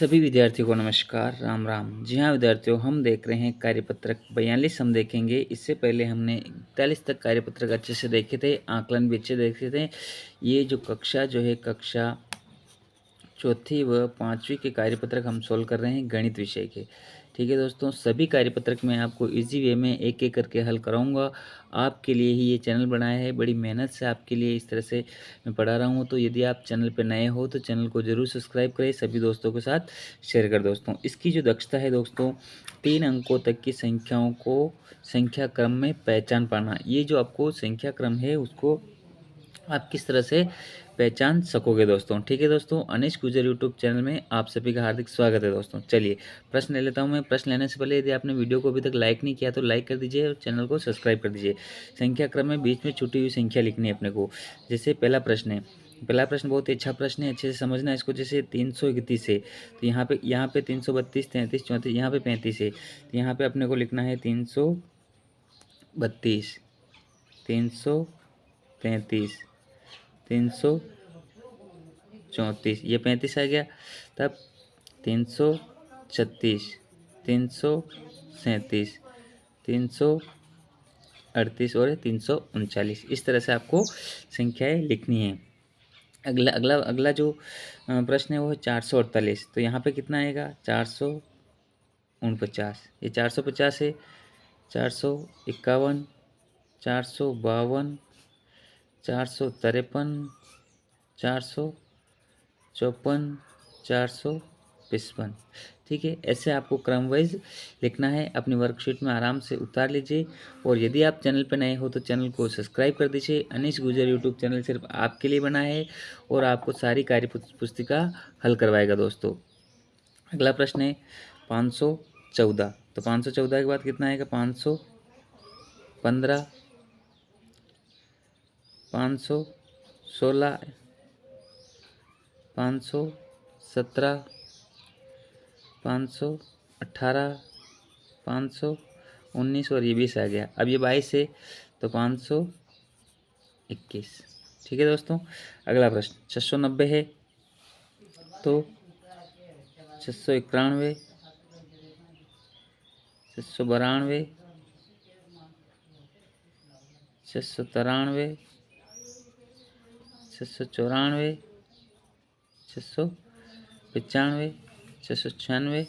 सभी विद्यार्थियों को नमस्कार, राम राम। जी हाँ विद्यार्थियों, हम देख रहे हैं कार्यपत्रक 42 हम देखेंगे। इससे पहले हमने 41 तक कार्यपत्रक अच्छे से देखे थे, आकलन भी अच्छे देखे थे। ये जो कक्षा कक्षा चौथी व पाँचवीं के कार्यपत्रक हम सोल्व कर रहे हैं गणित विषय के। ठीक है दोस्तों, सभी कार्यपत्रक मैं आपको इजी वे में एक एक करके हल कराऊंगा। आपके लिए ही ये चैनल बनाया है, बड़ी मेहनत से आपके लिए इस तरह से मैं पढ़ा रहा हूँ। तो यदि आप चैनल पर नए हो तो चैनल को ज़रूर सब्सक्राइब करें, सभी दोस्तों के साथ शेयर कर। दोस्तों, इसकी जो दक्षता है दोस्तों, 3 अंकों तक की संख्याओं को संख्या क्रम में पहचान पाना। ये जो आपको संख्या क्रम है उसको आप किस तरह से पहचान सकोगे दोस्तों। ठीक है दोस्तों, अनिश गुजर यूट्यूब चैनल में आप सभी का हार्दिक स्वागत है दोस्तों। चलिए प्रश्न ले लेता हूं मैं। प्रश्न लेने से पहले यदि आपने वीडियो को अभी तक लाइक नहीं किया तो लाइक कर दीजिए और चैनल को सब्सक्राइब कर दीजिए। संख्या क्रम में बीच में छुटी हुई संख्या लिखनी है अपने को। जैसे पहला प्रश्न है, पहला प्रश्न बहुत ही अच्छा प्रश्न है, अच्छे से समझना है इसको। जैसे 331 है तो यहाँ पे 332, 33, 34, यहाँ पे 35 है तो यहाँ पे अपने को लिखना है 332, 333, 334, ये 35 आ गया। तब 336, 337, 338 और 339। इस तरह से आपको संख्याएं लिखनी है। अगला अगला अगला जो प्रश्न है वो है 448। तो यहाँ पे कितना आएगा? 449, ये 450 है। 451, 452, 453, 454, 455। ठीक है, ऐसे आपको क्रम वाइज लिखना है। अपनी वर्कशीट में आराम से उतार लीजिए। और यदि आप चैनल पर नए हो तो चैनल को सब्सक्राइब कर दीजिए। अनिश गुजर यूट्यूब चैनल सिर्फ आपके लिए बना है और आपको सारी कार्य पुस्तिका हल करवाएगा दोस्तों। अगला प्रश्न है 514। तो 514 के बाद कितना आएगा? 515, 516, 517, 518, 519 और ये 20 आ गया। अब ये 22 है तो 521। ठीक है दोस्तों, अगला प्रश्न 690 है तो 691, 692, 693, 694, 695, 696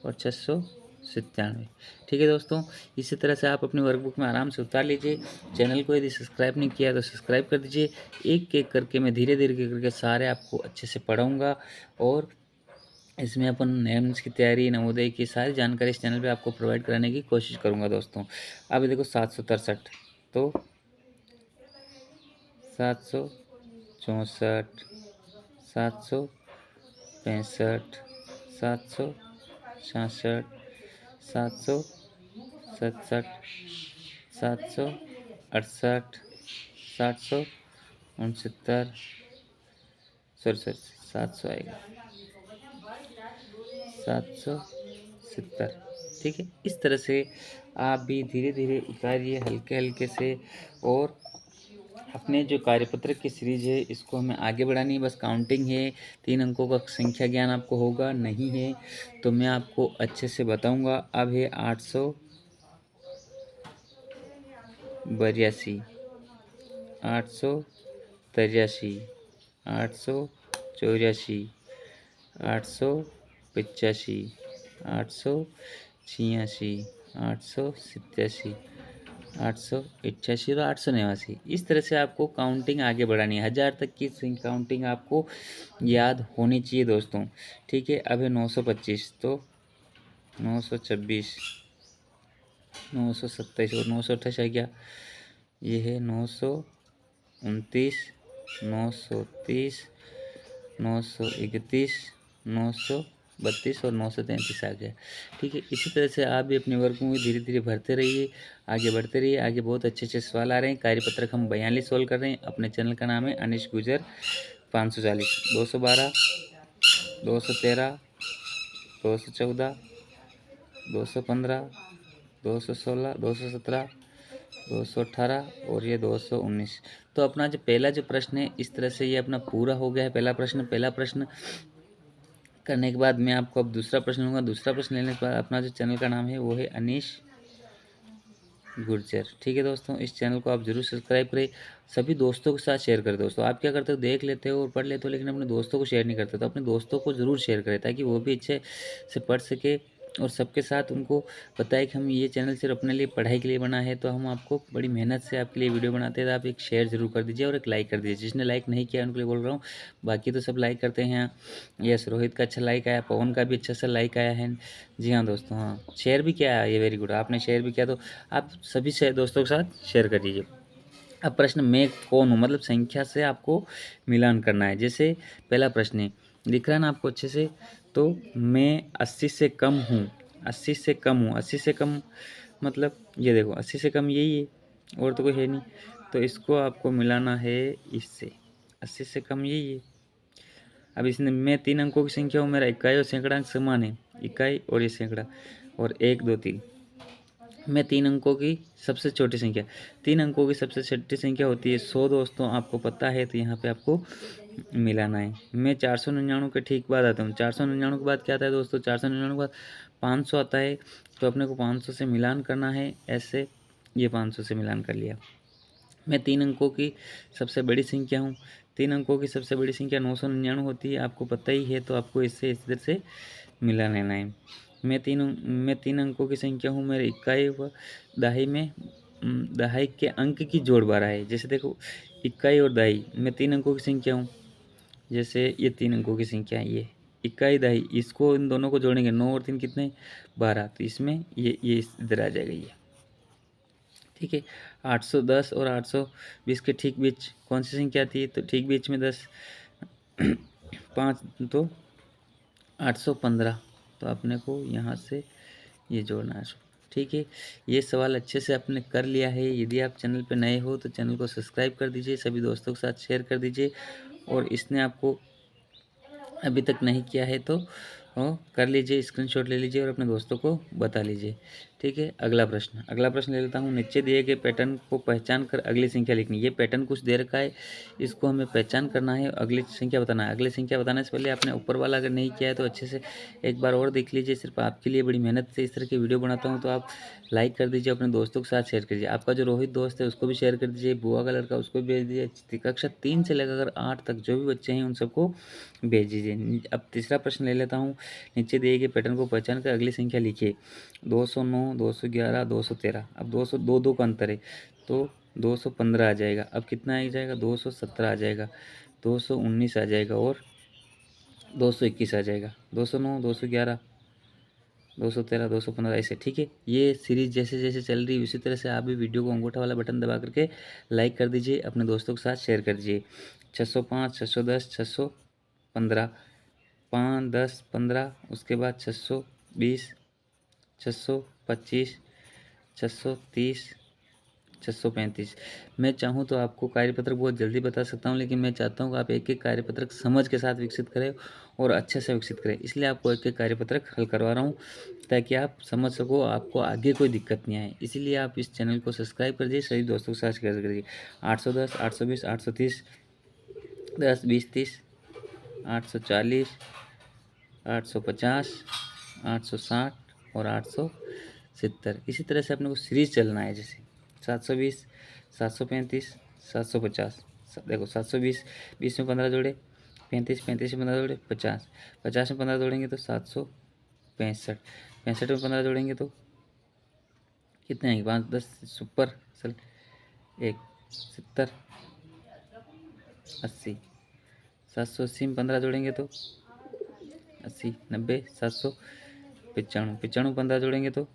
और 697। ठीक है दोस्तों, इसी तरह से आप अपनी वर्कबुक में आराम से उतार लीजिए। चैनल को यदि सब्सक्राइब नहीं किया तो सब्सक्राइब कर दीजिए। एक एक करके मैं धीरे धीरे करके सारे आपको अच्छे से पढ़ाऊँगा और इसमें अपन एम्स की तैयारी, नवोदय की सारी जानकारी इस चैनल पे आपको प्रोवाइड कराने की कोशिश करूँगा दोस्तों। अब देखो 763 तो 764, 765, 766, 767, 768, 769, सॉरी 700 आएगा, 770। ठीक है, इस तरह से आप भी धीरे धीरे उतारिए हल्के हल्के से। और अपने जो कार्यपत्रक की सीरीज है इसको हमें आगे बढ़ानी है। बस काउंटिंग है, 3 अंकों का संख्या ज्ञान आपको होगा नहीं है तो मैं आपको अच्छे से बताऊंगा। अब है 882, 883, 884, 885, 886, 887, 888 और 889। इस तरह से आपको काउंटिंग आगे बढ़ानी है। 1000 तक की काउंटिंग आपको याद होनी चाहिए दोस्तों। ठीक है, अब है 925 तो 926, 927 और 928 आ गया। ये है 929, 930, 931, 932 और 933 आ गया। ठीक है, इसी तरह से आप भी अपने वर्गों में धीरे धीरे भरते रहिए, आगे बढ़ते रहिए। आगे बहुत अच्छे अच्छे सवाल आ रहे हैं। कार्यपत्रक हम 42 सोल्व कर रहे हैं। अपने चैनल का नाम है अनिश गुजर। 540, 212, 213, 214, 215, 216, 217, 218 और ये 219। तो अपना जो पहला जो प्रश्न है इस तरह से ये अपना पूरा हो गया है। पहला प्रश्न करने के बाद मैं आपको अब दूसरा प्रश्न लूँगा। दूसरा प्रश्न लेने के बाद अपना जो चैनल का नाम है वो है अनीश गुर्जर। ठीक है दोस्तों, इस चैनल को आप जरूर सब्सक्राइब करें, सभी दोस्तों के साथ शेयर करें। दोस्तों आप क्या करते हो, देख लेते हो और पढ़ लेते हो, लेकिन अपने दोस्तों को शेयर नहीं करते। तो अपने दोस्तों को ज़रूर शेयर करें ताकि वो भी अच्छे से पढ़ सके और सबके साथ उनको बताए कि हम ये चैनल सिर्फ अपने लिए पढ़ाई के लिए बना है। तो हम आपको बड़ी मेहनत से आपके लिए वीडियो बनाते हैं। तो आप एक शेयर जरूर कर दीजिए और एक लाइक कर दीजिए। जिसने लाइक नहीं किया उनके लिए बोल रहा हूँ, बाकी तो सब लाइक करते हैं। यस, रोहित का अच्छा लाइक आया, पवन का भी अच्छा सा लाइक आया है। जी हाँ दोस्तों, हाँ शेयर भी किया है, ये वेरी गुड, आपने शेयर भी किया। तो आप सभी से दोस्तों के साथ शेयर कर दीजिए। अब प्रश्न मैं कौन हूँ, मतलब संख्या से आपको मिलान करना है। जैसे पहला प्रश्न है, दिख रहा है ना आपको अच्छे से, तो मैं 80 से कम हूँ, 80 से कम हूँ, 80 से कम मतलब ये देखो 80 से कम यही है और तो कोई है नहीं। तो इसको आपको मिलाना है इससे, 80 से कम यही है। अब इसने मैं 3 अंकों की संख्या हूँ, मेरा इकाई और सैकड़ा अंक समान है, इकाई और ये सैकड़ा, और 1 2 3। मैं 3 अंकों की सबसे छोटी संख्या, 3 अंकों की सबसे छोटी संख्या होती है 100 दोस्तों, आपको पता है। तो यहाँ पे आपको मिलाना है। मैं 499 के ठीक बाद आता हूँ। 499 के बाद क्या आता है दोस्तों, 499 के बाद 500 आता है। तो अपने को 500 से मिलान करना है, ऐसे ये 500 से मिलान कर लिया। मैं 3 अंकों की सबसे बड़ी संख्या हूँ, 3 अंकों की सबसे बड़ी संख्या 999 होती है, आपको पता ही है। तो आपको इससे इस तरह से मिला लेना है। मैं 3 अंकों की संख्या हूँ, मेरे इकाई व दहाई में दहाई के अंक की जोड़ 12 है। जैसे देखो इकाई और दहाई, मैं 3 अंकों की संख्या हूँ, जैसे ये 3 अंकों की संख्या है, ये इकाई दहाई, इसको इन दोनों को जोड़ेंगे 9 और 3 कितने 12। तो इसमें ये इधर आ जाएगा ये, ठीक है। 810 और 820 के ठीक बीच कौन सी संख्या आती है, तो ठीक बीच में 10 5 तो 815। तो अपने को यहाँ से ये जोड़ना है, ठीक है। ये सवाल अच्छे से आपने कर लिया है। यदि आप चैनल पर नए हो तो चैनल को सब्सक्राइब कर दीजिए, सभी दोस्तों के साथ शेयर कर दीजिए, और इसने आपको अभी तक नहीं किया है तो कर लीजिए, स्क्रीनशॉट ले लीजिए और अपने दोस्तों को बता लीजिए, ठीक है। अगला प्रश्न ले लेता हूँ। नीचे दिए गए पैटर्न को पहचान कर अगली संख्या लिखनी। ये पैटर्न कुछ दे रखा है, इसको हमें पहचान करना है, अगली संख्या बताना है। अगली संख्या बताने से पहले आपने ऊपर वाला अगर नहीं किया है तो अच्छे से एक बार और देख लीजिए। सिर्फ आपके लिए बड़ी मेहनत से इस तरह की वीडियो बनाता हूँ, तो आप लाइक कर दीजिए, अपने दोस्तों के साथ शेयर कीजिए। आपका जो रोहित दोस्त है उसको भी शेयर कर दीजिए, बुआ का लड़का उसको भी भेज दीजिए, कक्षा 3 से लेकर 8 तक जो भी बच्चे हैं उन सबको भेज दीजिए। अब तीसरा प्रश्न ले लेता हूँ। नीचे दिए गए पैटर्न को पहचान कर अगली संख्या लिखिए। 209, 211, 213। अब 202 का अंतर है तो 215 आ जाएगा। अब कितना आ जाएगा, 217 आ जाएगा, 219 आ जाएगा और 221 आ जाएगा। 209, 211, 213, 215 ऐसे, ठीक है। ये सीरीज जैसे जैसे चल रही है उसी तरह से आप भी वीडियो को अंगूठा वाला बटन दबा करके लाइक कर दीजिए, अपने दोस्तों के साथ शेयर कर दीजिए। 605, 610, 615, 5, 10, 15, उसके बाद 620, 625, 630, 635। मैं चाहूँ तो आपको कार्यपत्रक बहुत जल्दी बता सकता हूँ, लेकिन मैं चाहता हूँ कि आप एक एक कार्यपत्रक समझ के साथ विकसित करें और अच्छे से विकसित करें। इसलिए आपको एक एक कार्यपत्रक हल करवा रहा हूँ ताकि आप समझ सको, आपको आगे कोई दिक्कत नहीं आए। इसीलिए आप इस चैनल को सब्सक्राइब कर दीजिए, सभी दोस्तों के साथ शेयर करिए। 810, 820, 830, 10, 20, 30, 840, 850, 860 और 870। इसी तरह से अपने को सीरीज चलना है। जैसे 720, 735, 750। देखो 720, 20 में 15 जोड़े 35, 35 में 15 जोड़े 50, 50 में 15 जोड़ेंगे तो 765, 65 में 15 जोड़ेंगे तो कितने आएंगे, 5 10 सुपर चल 1 70, 80, 780 में 15 जोड़ेंगे तो 80, 90, 795, 95 15 जोड़ेंगे तो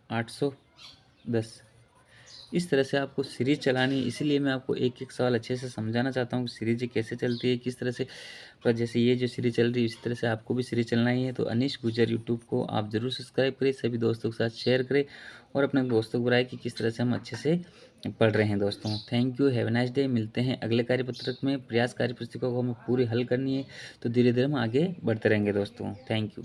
810। इस तरह से आपको सीरीज चलानी है। इसीलिए मैं आपको एक एक सवाल अच्छे से समझाना चाहता हूँ कि सीरीज कैसे चलती है, किस तरह से। पर जैसे ये जो सीरीज चल रही है इसी तरह से आपको भी सीरीज चलना ही है। तो अनीश गुर्जर यूट्यूब को आप ज़रूर सब्सक्राइब करें, सभी दोस्तों के साथ शेयर करें और अपने दोस्तों को बताएं कि किस तरह से हम अच्छे से पढ़ रहे हैं। दोस्तों thank you, have a nice day. मिलते हैं अगले कार्यपत्रक में। प्रयास कार्य पुस्तिका को हमें पूरी हल करनी है, तो धीरे धीरे हम आगे बढ़ते रहेंगे दोस्तों। Thank you.